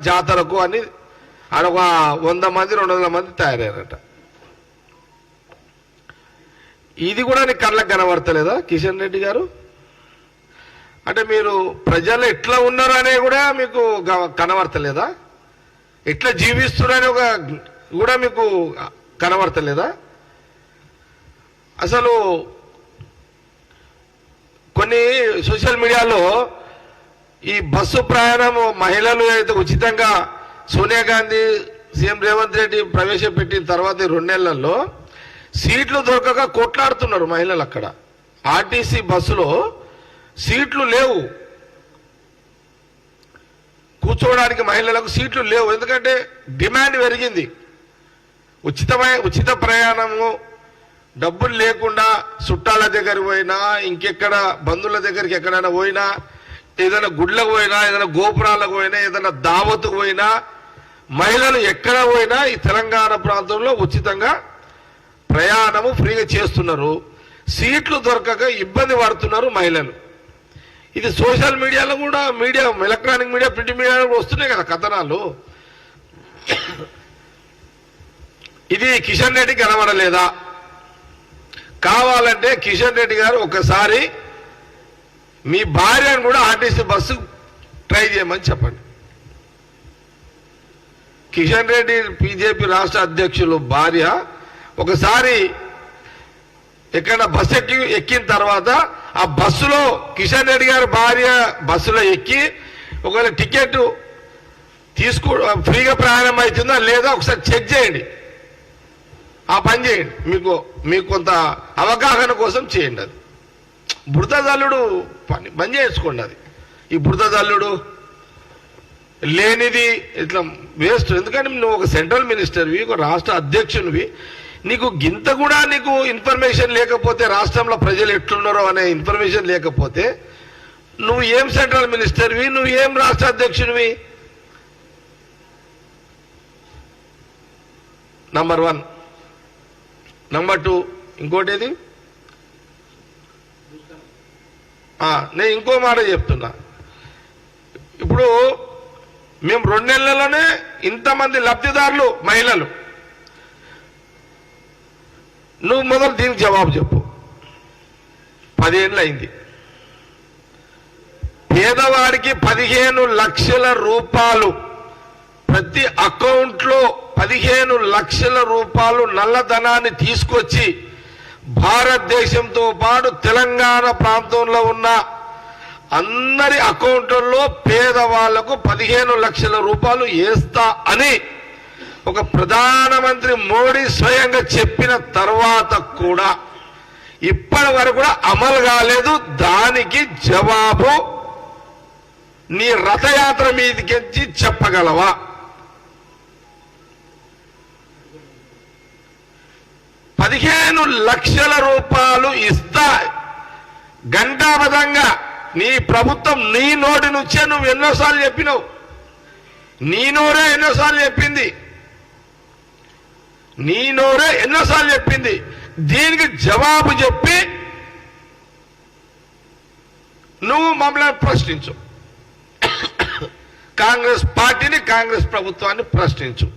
జాతరకు అని ఆడొక 100 మంది 200 మంది తయారయ్యారట. ఇది కూడా నీకు కళ్ళకు కనబడతలేదా కిషన్ రెడ్డి గారు? అంటే మీరు ప్రజలు ఎట్లా ఉన్నారు అనే కూడా మీకు కనబడతలేదా? ఎట్లా జీవిస్తున్నారని కూడా మీకు కనబడతలేదా? అసలు కొన్ని సోషల్ మీడియాలో ఈ బస్సు ప్రయాణం మహిళలు అయితే ఉచితంగా సోనియా గాంధీ సీఎం రేవంత్ రెడ్డి ప్రవేశపెట్టిన తర్వాత 2 నెలల్లో సీట్లు దొరకక కొట్లాడుతున్నారు మహిళలు. అక్కడ ఆర్టీసీ బస్సులో సీట్లు లేవు, కూర్చోవడానికి మహిళలకు సీట్లు లేవు. ఎందుకంటే డిమాండ్ పెరిగింది. ఉచిత ప్రయాణము డబ్బులు లేకుండా చుట్టాల దగ్గరికి పోయినా, ఇంకెక్కడ బంధువుల దగ్గరికి ఎక్కడైనా పోయినా, ఏదైనా గుడ్లకు పోయినా, ఏదైనా గోపురాలకు పోయినా, ఏదైనా దావత్తుకు పోయినా, మహిళలు ఎక్కడ పోయినా ఈ తెలంగాణ ప్రాంతంలో ఉచితంగా ప్రయాణము ఫ్రీగా చేస్తున్నారు. సీట్లు దొరకక ఇబ్బంది పడుతున్నారు మహిళలు. ఇది సోషల్ మీడియాలో కూడా, ఎలక్ట్రానిక్ మీడియా, ప్రింట్ మీడియాలో వస్తున్నాయి కదా కథనాలు. ఇది కిషన్ రెడ్డి కనబడలేదా? కావాలంటే కిషన్ రెడ్డి గారు ఒకసారి మీ భార్యను కూడా ఆర్టీసీ బస్సు ట్రై చేయమని చెప్పండి. కిషన్ రెడ్డి బీజేపీ రాష్ట్ర అధ్యక్షులు భార్య ఒకసారి ఎక్కడ బస్సు ఎక్కిన తర్వాత ఆ బస్సులో కిషన్ రెడ్డి గారి భార్య బస్సులో ఎక్కి ఒకవేళ టికెట్ ఫ్రీగా ప్రయాణం అవుతుందా లేదా ఒకసారి చెక్ చేయండి. ఆ పని చేయండి. మీకు కొంత అవగాహన కోసం చేయండి. అది బురద జల్లుడు పని చేసుకోండి. అది ఈ బురద జల్లుడు లేనిది ఇట్లా వేస్ట్. ఎందుకంటే నువ్వు ఒక సెంట్రల్ మినిస్టర్వి, ఒక రాష్ట్ర అధ్యక్షునివి, నీకు గింత కూడా నీకు ఇన్ఫర్మేషన్ లేకపోతే, రాష్ట్రంలో ప్రజలు ఎట్లున్నారో అనే ఇన్ఫర్మేషన్ లేకపోతే నువ్వు ఏం సెంట్రల్ మినిస్టర్వి, నువ్వు ఏం రాష్ట్ర అధ్యక్షునివి? నంబర్ 1. నంబర్ 2 ఇంకోటేది, నేను ఇంకో మాట చెప్తున్నా. ఇప్పుడు మేము 2 నెలల్లోనే ఇంతమంది లబ్ధిదారులు మహిళలు. నువ్వు మొదలు దీనికి జవాబు చెప్పు. 10 ఏళ్ళు అయింది. పేదవాడికి 15 లక్షల రూపాయలు ప్రతి అకౌంట్లో 15 లక్షల రూపాయలు నల్లధనాన్ని తీసుకొచ్చి భారతదేశంతో పాటు తెలంగాణ ప్రాంతంలో ఉన్న అందరి అకౌంట్లలో పేదవాళ్లకు 15 లక్షల రూపాయలు వేస్తా అని ఒక ప్రధానమంత్రి మోడీ స్వయంగా చెప్పిన తర్వాత కూడా ఇప్పటి వరకు కూడా అమలు కాలేదు. దానికి జవాబు నీ రథయాత్ర మీదకి చెప్పగలవా? $15 లక్షల రూపాయలు ఇస్తా గంటాబద్ధంగా నీ ప్రభుత్వం నీ నోటి నుంచే నువ్వు ఎన్నోసార్లు చెప్పినావు. నీ నోరే ఎన్నోసార్లు చెప్పింది. దీనికి జవాబు చెప్పి నువ్వు మమ్మల్ని ప్రశ్నించు. కాంగ్రెస్ పార్టీని, కాంగ్రెస్ ప్రభుత్వాన్ని ప్రశ్నించు.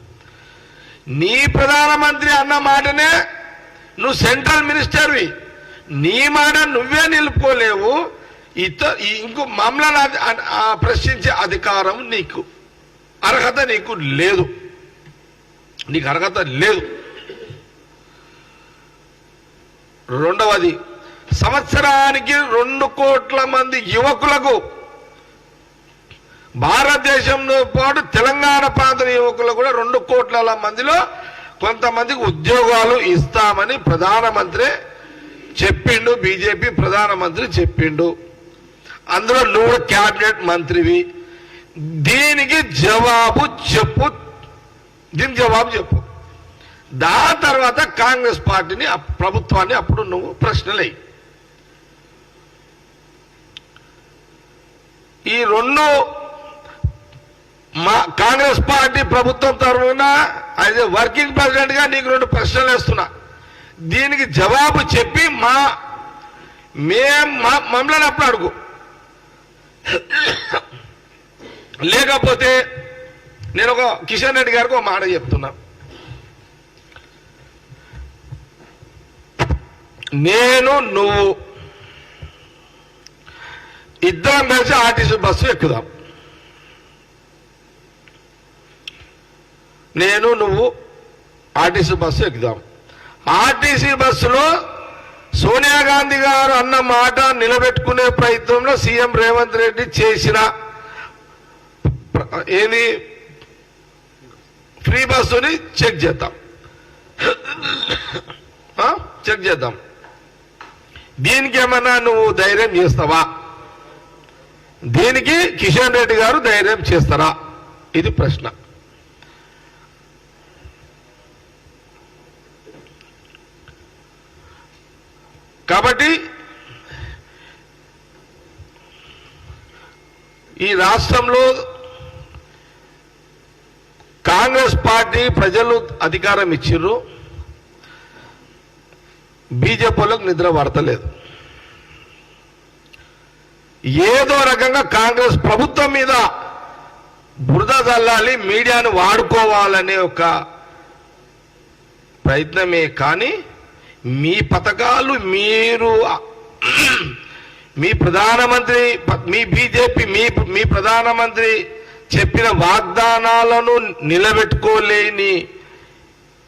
నీ ప్రధానమంత్రి అన్న మాటనే, నువ్వు సెంట్రల్ మినిస్టర్వి, నీ మాట నువ్వే నిలుపుకోలేవు. ఇంకో మమ్మల్ని ప్రశ్నించే అధికారం నీకు, అర్హత నీకు లేదు. రెండవది, సంవత్సరానికి 2 కోట్ల మంది యువకులకు, భారతదేశంలో పాటు తెలంగాణ ప్రాంత యువకులకు కూడా 2 కోట్ల మందిలో కొంతమందికి ఉద్యోగాలు ఇస్తామని ప్రధానమంత్రి చెప్పిండు. బీజేపీ ప్రధానమంత్రి చెప్పిండు. అందులో నువ్వు క్యాబినెట్ మంత్రివి. దీనికి జవాబు చెప్పు. దాని తర్వాత కాంగ్రెస్ పార్టీని, ప్రభుత్వాన్ని అప్పుడు నువ్వు ప్రశ్నలై. ఈ 2 కాంగ్రెస్ పార్టీ ప్రభుత్వం తరఫున యాజ్ ఏ వర్కింగ్ ప్రెసిడెంట్ గా నీకు 2 ప్రశ్నలు వేస్తున్నా. దీనికి జవాబు చెప్పి మమ్మల్ని అప్పుడు అడుగు. లేకపోతే నేను ఒక కిషన్ రెడ్డి గారికి ఒక మాట చెప్తున్నా. నేను నువ్వు ఇద్దరం కలిసి ఆర్టీసీ బస్సు ఎక్కుదాం. నేను నువ్వు ఆర్టీసీ బస్సు ఎక్కుదాం. ఆర్టీసీ బస్సులో సోనియా గాంధీ గారు అన్న మాట నిలబెట్టుకునే ప్రయత్నంలో సీఎం రేవంత్ రెడ్డి చేసిన ఏది ఫ్రీ బస్సుని చెక్ చేద్దాం. చెక్ చేద్దాం. దీనికి ఏమన్నా నువ్వు ధైర్యం చేస్తావా? దీనికి కిషన్ రెడ్డి గారు ధైర్యం చేస్తారా? ఇది ప్రశ్న. కాబట్టి ఈ రాష్ట్రంలో కాంగ్రెస్ పార్టీ ప్రజలు అధికారం ఇచ్చిర్రు, బీజేపీలకు నిద్ర పడతలేదు. ఏదో రకంగా కాంగ్రెస్ ప్రభుత్వం మీద బురద చల్లాలి, మీడియాను వాడుకోవాలనే ఒక ప్రయత్నమే కానీ మీ పథకాలు మీరు మీ ప్రధానమంత్రి మీ బీజేపీ మీ ప్రధానమంత్రి చెప్పిన వాగ్దానాలను నిలబెట్టుకోలేని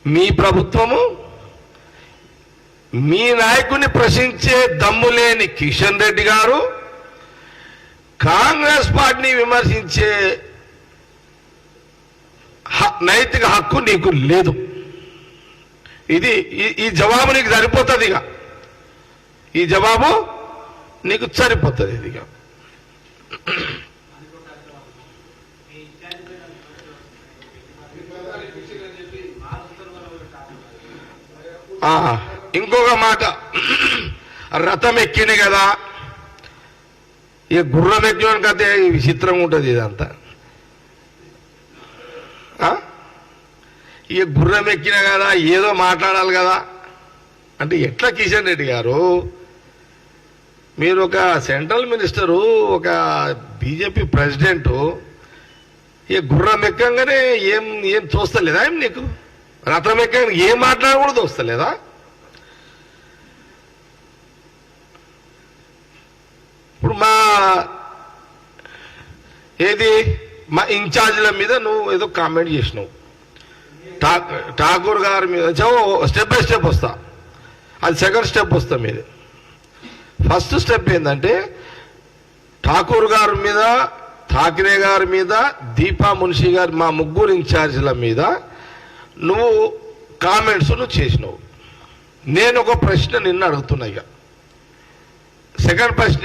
మీ ప్రభుత్వము, మీ నాయకుని ప్రశ్నించే దమ్ము లేని కిషన్ రెడ్డి గారు కాంగ్రెస్ పార్టీని విమర్శించే నైతిక హక్కు నీకు లేదు. ఇది ఈ జవాబు నీకు సరిపోతుంది. ఇక ఈ జవాబు నీకు సరిపోతుంది. ఇది ఇంకొక మాట, రథం ఎక్కింది కదా, ఇక గుర్రం ఎక్కిన కథ విచిత్రంగా ఉంటుంది ఇదంతా. ఇక గుర్రం ఎక్కిన కదా ఏదో మాట్లాడాలి కదా అంటే ఎట్లా? కిషన్ రెడ్డి గారు, మీరు ఒక సెంట్రల్ మినిస్టరు, ఒక బీజేపీ ప్రెసిడెంటు, ఇక గుర్రం ఎక్కంగానే ఏం చూస్తలేదా? ఏం నీకు రథం ఎక్కగానే ఏం మాట్లాడకూడదు వస్తలేదా? ఇప్పుడు మా ఇన్ఛార్జీల మీద నువ్వు ఏదో కామెంట్ చేసినావు. ఠాకూర్ గారి మీద స్టెప్ బై స్టెప్ వస్తా, అది సెకండ్ స్టెప్ వస్తా మీది. ఫస్ట్ స్టెప్ ఏంటంటే ఠాకూర్ గారి మీద, ఠాకరే గారి మీద, దీపా మున్షి గారి, మా ముగ్గురు ఇన్ఛార్జీల మీద నువ్వు కామెంట్స్ నువ్వు చేసినావు. నేను ఒక ప్రశ్న నిన్ను అడుగుతున్నా. ఇక సెకండ్ ప్రశ్న